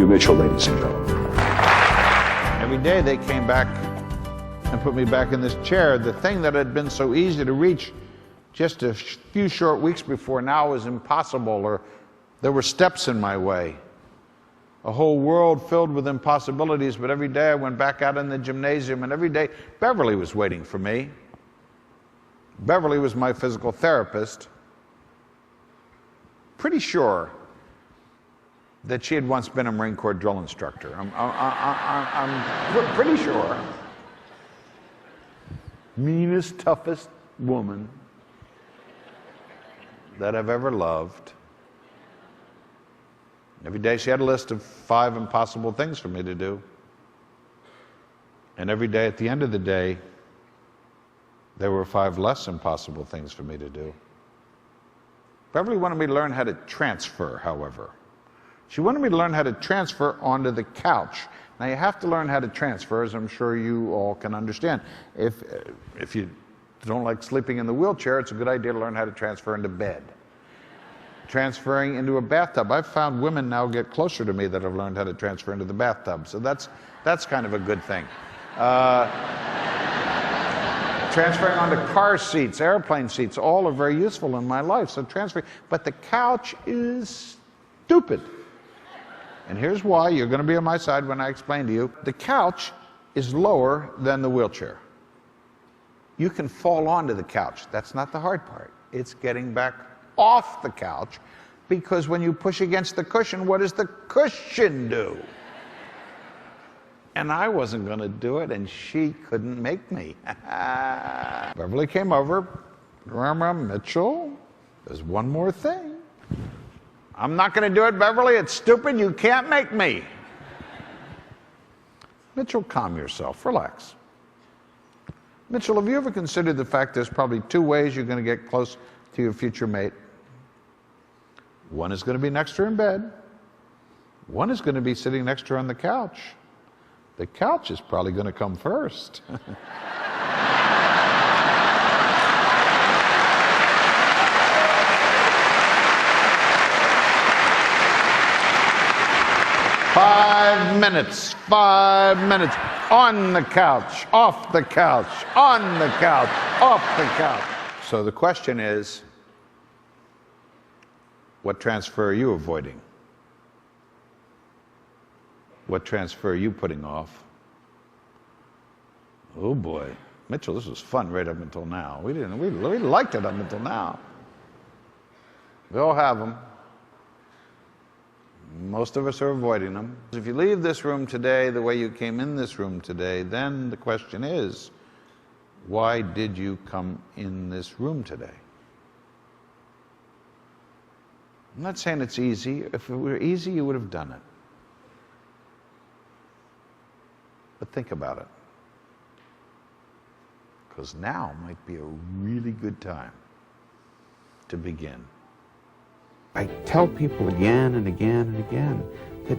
W. Mitchell, ladies and gentlemen. Every day they came back and put me back in this chair. The thing that had been so easy to reach just a few short weeks before now was impossible, or there were steps in my way. A whole world filled with impossibilities, but every day I went back out in the gymnasium, and every day Beverly was waiting for me. Beverly was my physical therapist. Pretty sure that she had once been a Marine Corps drill instructor. I'm pretty sure. Meanest, toughest woman that I've ever loved. Every day she had a list of 5 impossible things for me to do. And every day at the end of the day, there were 5 less impossible things for me to do. Beverly wanted me to learn how to transfer, however. She wanted me to learn how to transfer onto the couch. Now you have to learn how to transfer, as I'm sure you all can understand. If you don't like sleeping in the wheelchair, it's a good idea to learn how to transfer into bed. Transferring into a bathtub. I've found women now get closer to me that have learned how to transfer into the bathtub, so that's kind of a good thing. Transferring onto car seats, airplane seats, all are very useful in my life, so transferring. But the couch is stupid. And here's why. You're going to be on my side when I explain to you. The couch is lower than the wheelchair. You can fall onto the couch. That's not the hard part. It's getting back off the couch, because when you push against the cushion, what does the cushion do? And I wasn't going to do it, and she couldn't make me. Beverly came over. Mitchell, there's one more thing. I'm not going to do it, Beverly. It's stupid. You can't make me. Mitchell, calm yourself. Relax. Mitchell, have you ever considered the fact there's probably 2 ways you're going to get close to your future mate? One is going to be next to her in bed. One is going to be sitting next to her on the couch. The couch is probably going to come first. Five minutes on the couch, off the couch, on the couch, off the couch. So the question is, what transfer are you avoiding? What transfer are you putting off? Oh boy, Mitchell, this was fun right up until now. We liked it up until now. We all have them. Most of us are avoiding them. If you leave this room today the way you came in this room today, then the question is, why did you come in this room today? I'm not saying it's easy. If it were easy, you would have done it. But think about it. Because now might be a really good time to begin. I tell people again and again and again that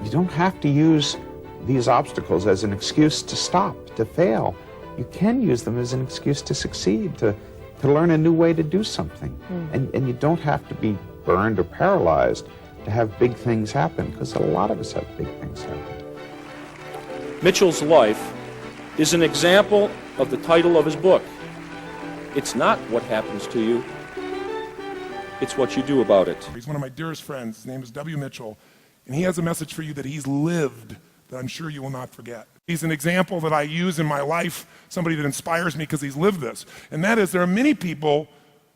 you don't have to use these obstacles as an excuse to stop, to fail. You can use them as an excuse to succeed, to learn a new way to do something. And you don't have to be burned or paralyzed to have big things happen, because a lot of us have big things happen. Mitchell's life is an example of the title of his book. It's not what happens to you, it's what you do about it. He's one of my dearest friends. His name is W. Mitchell, and he has a message for you that he's lived that I'm sure you will not forget. He's an example that I use in my life, somebody that inspires me because he's lived this. And that is, there are many people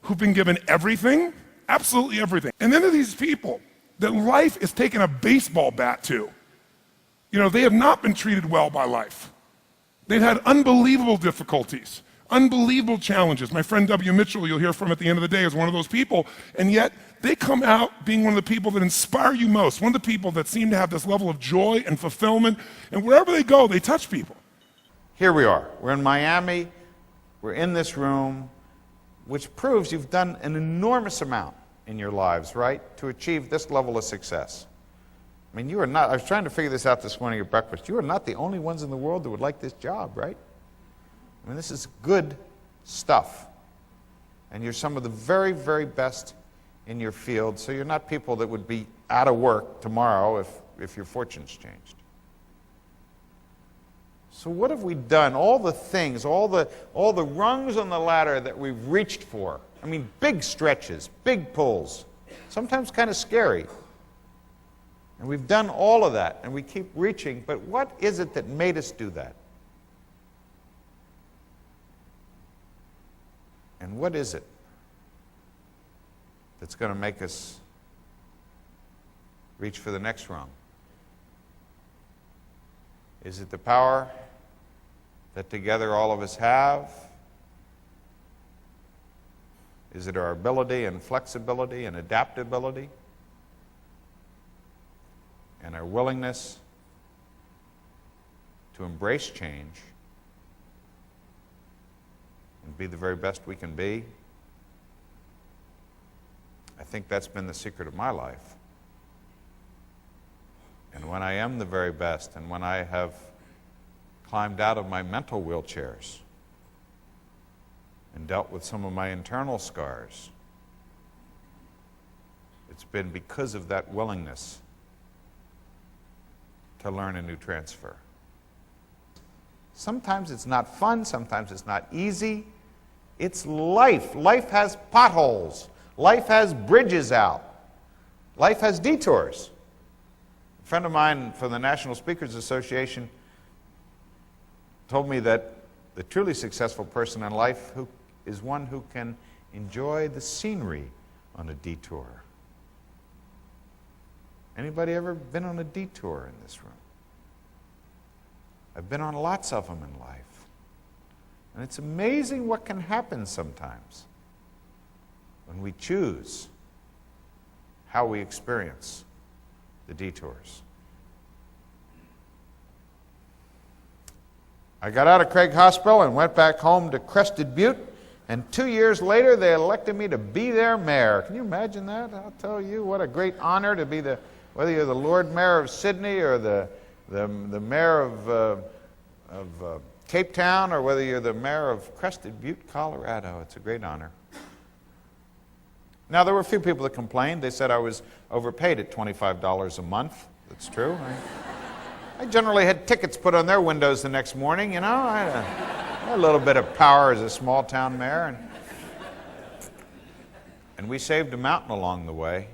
who've been given everything, absolutely everything. And then there are these people that life is taking a baseball bat to. You know, they have not been treated well by life. They've had unbelievable difficulties, unbelievable challenges. My friend W. Mitchell, you'll hear from at the end of the day, is one of those people, and yet they come out being one of the people that inspire you most, one of the people that seem to have this level of joy and fulfillment, and wherever they go, they touch people. Here we are. We're in Miami. We're in this room, which proves you've done an enormous amount in your lives, right, to achieve this level of success. I mean, you are not, I was trying to figure this out this morning at breakfast, you are not the only ones in the world that would like this job, right? I mean, this is good stuff. And you're some of the very, very best in your field, so you're not people that would be out of work tomorrow if if your fortune's changed. So what have we done? All the things, all the rungs on the ladder that we've reached for. I mean, big stretches, big pulls, sometimes kind of scary. And we've done all of that, and we keep reaching, but what is it that made us do that? And what is it that's going to make us reach for the next rung? Is it the power that together all of us have? Is it our ability and flexibility and adaptability? And our willingness to embrace change and be the very best we can be? I think that's been the secret of my life. And when I am the very best, and when I have climbed out of my mental wheelchairs and dealt with some of my internal scars, it's been because of that willingness to learn a new transfer. Sometimes it's not fun, sometimes it's not easy. It's life. Life has potholes. Life has bridges out. Life has detours. A friend of mine from the National Speakers Association told me that the truly successful person in life is one who can enjoy the scenery on a detour. Anybody ever been on a detour in this room? I've been on lots of them in life. And it's amazing what can happen sometimes when we choose how we experience the detours. I got out of Craig Hospital and went back home to Crested Butte, and 2 years later they elected me to be their mayor. Can you imagine that? I'll tell you, what a great honor to be whether you're the Lord Mayor of Sydney or the mayor of Cape Town, or whether you're the mayor of Crested Butte, Colorado. It's a great honor. Now, there were a few people that complained. They said I was overpaid at $25 a month. That's true. I generally had tickets put on their windows the next morning, you know. I had a little bit of power as a small town mayor. And we saved a mountain along the way.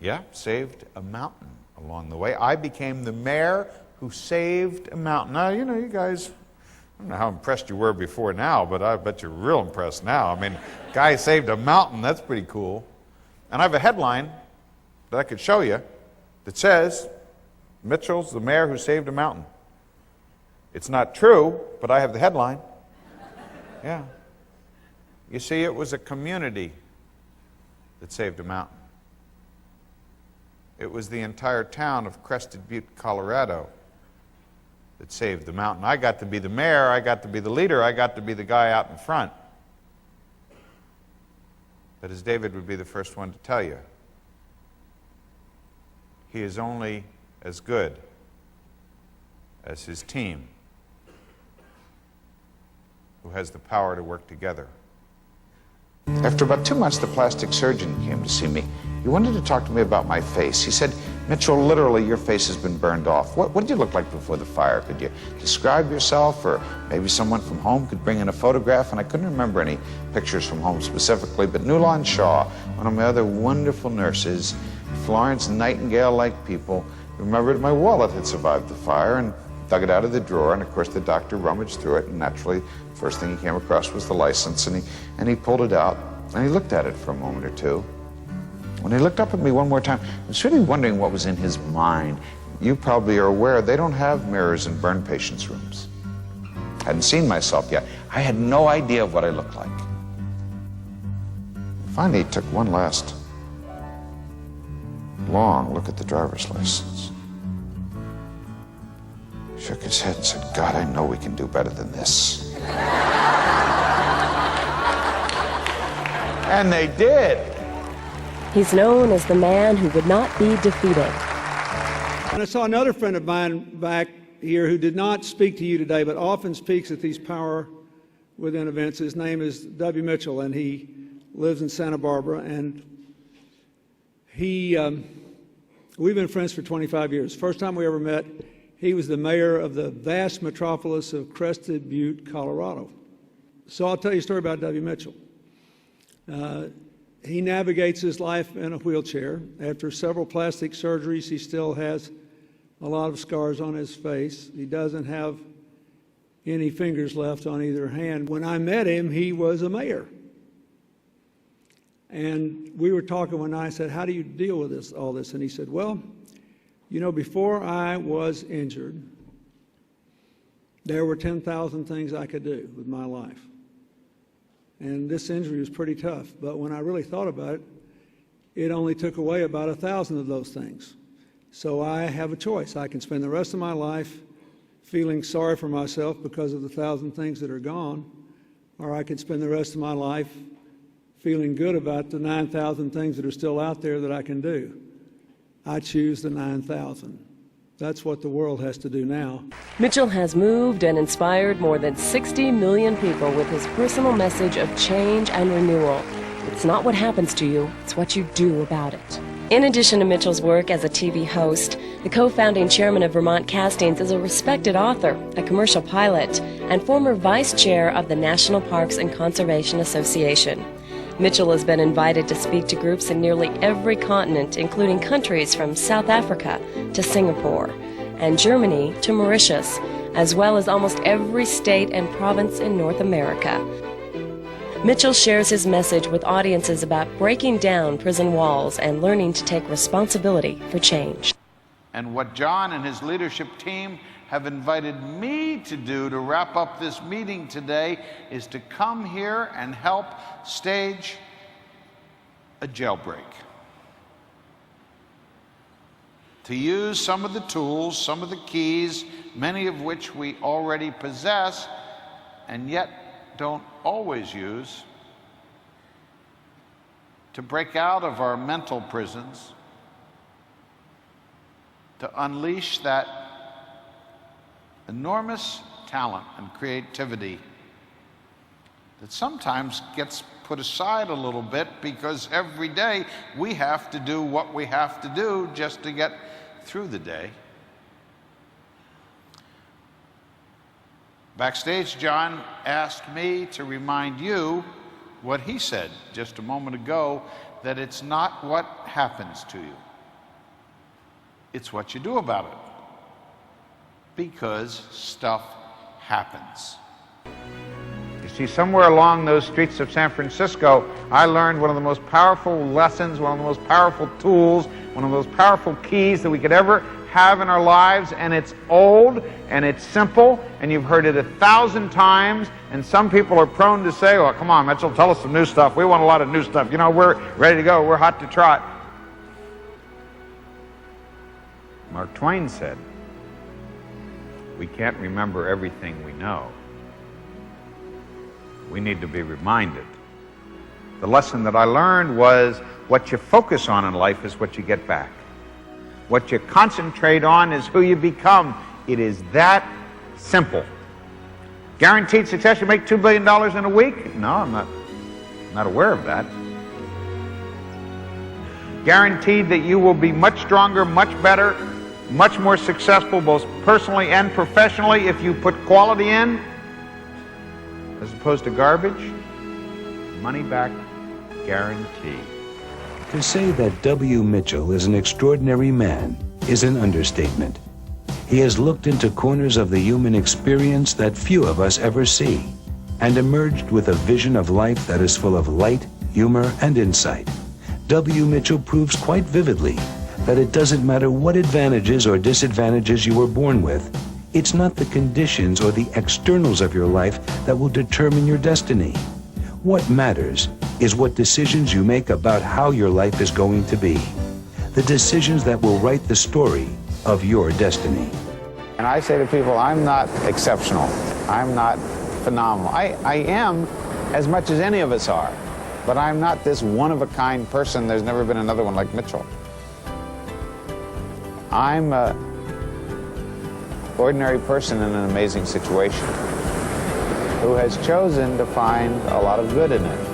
Yeah, saved a mountain along the way. I became the mayor who saved a mountain. Now, you know, you guys, I don't know how impressed you were before now, but I bet you're real impressed now. I mean, guy saved a mountain, that's pretty cool. And I have a headline that I could show you that says, Mitchell's the mayor who saved a mountain. It's not true, but I have the headline. Yeah. You see, it was a community that saved a mountain. It was the entire town of Crested Butte, Colorado that saved the mountain. I got to be the mayor, I got to be the leader, I got to be the guy out in front. But as David would be the first one to tell you, he is only as good as his team, who has the power to work together. After about 2 months, the plastic surgeon came to see me. He wanted to talk to me about my face. He said, Mitchell, literally, your face has been burned off. What did you look like before the fire? Could you describe yourself? Or maybe someone from home could bring in a photograph. And I couldn't remember any pictures from home specifically, but Newlon Shaw, one of my other wonderful nurses, Florence Nightingale-like people, remembered my wallet had survived the fire and dug it out of the drawer. And of course, the doctor rummaged through it, and naturally, the first thing he came across was the license, and he pulled it out, and he looked at it for a moment or two. When he looked up at me one more time, I was really wondering what was in his mind. You probably are aware they don't have mirrors in burn patients' rooms. I hadn't seen myself yet. I had no idea of what I looked like. Finally, he took one last long look at the driver's license. Shook his head and said, God, I know we can do better than this. And they did. He's known as the man who would not be defeated. And I saw another friend of mine back here who did not speak to you today, but often speaks at these Power Within events. His name is W. Mitchell, and he lives in Santa Barbara. And We've been friends for 25 years. First time we ever met, he was the mayor of the vast metropolis of Crested Butte, Colorado. So I'll tell you a story about W. Mitchell. He navigates his life in a wheelchair. After several plastic surgeries, he still has a lot of scars on his face. He doesn't have any fingers left on either hand. When I met him, he was a mayor. And we were talking one night. I said, how do you deal with all this? And he said, well, you know, before I was injured, there were 10,000 things I could do with my life. And this injury was pretty tough. But when I really thought about it, it only took away about 1,000 of those things. So I have a choice. I can spend the rest of my life feeling sorry for myself because of the 1,000 things that are gone, or I could spend the rest of my life feeling good about the 9,000 things that are still out there that I can do. I choose the 9,000. That's what the world has to do now. Mitchell has moved and inspired more than 60 million people with his personal message of change and renewal. It's not what happens to you, it's what you do about it. In addition to Mitchell's work as a TV host, the co-founding chairman of Vermont Castings is a respected author, a commercial pilot, and former vice chair of the National Parks and Conservation Association. Mitchell has been invited to speak to groups in nearly every continent, including countries from South Africa to Singapore and Germany to Mauritius, as well as almost every state and province in North America. Mitchell shares his message with audiences about breaking down prison walls and learning to take responsibility for change. And what John and his leadership team have invited me to do to wrap up this meeting today is to come here and help stage a jailbreak. To use some of the tools, some of the keys, many of which we already possess and yet don't always use, to break out of our mental prisons, to unleash that enormous talent and creativity that sometimes gets put aside a little bit because every day we have to do what we have to do just to get through the day. Backstage, John asked me to remind you what he said just a moment ago, that it's not what happens to you, it's what you do about it. Because stuff happens. You see, somewhere along those streets of San Francisco, I learned one of the most powerful lessons, one of the most powerful tools, one of the most powerful keys that we could ever have in our lives, and it's old, and it's simple, and you've heard it 1,000 times, and some people are prone to say, oh, come on, Mitchell, tell us some new stuff. We want a lot of new stuff. You know, we're ready to go. We're hot to trot. Mark Twain said, we can't remember everything we know. We need to be reminded. The lesson that I learned was what you focus on in life is what you get back. What you concentrate on is who you become. It is that simple. Guaranteed success, you make $2 billion in a week? No, I'm not aware of that. Guaranteed that you will be much stronger, much better, much more successful both personally and professionally if you put quality in as opposed to garbage. Money back guarantee. To say that W. Mitchell is an extraordinary man is an understatement. He has looked into corners of the human experience that few of us ever see, and emerged with a vision of life that is full of light, humor, and insight. W. Mitchell proves quite vividly that it doesn't matter what advantages or disadvantages you were born with. It's not the conditions or the externals of your life that will determine your destiny. What matters is what decisions you make about how your life is going to be. The decisions that will write the story of your destiny. And I say to people, I'm not exceptional. I'm not phenomenal. I am as much as any of us are, but I'm not this one-of-a-kind person. There's never been another one like Mitchell. I'm an ordinary person in an amazing situation who has chosen to find a lot of good in it.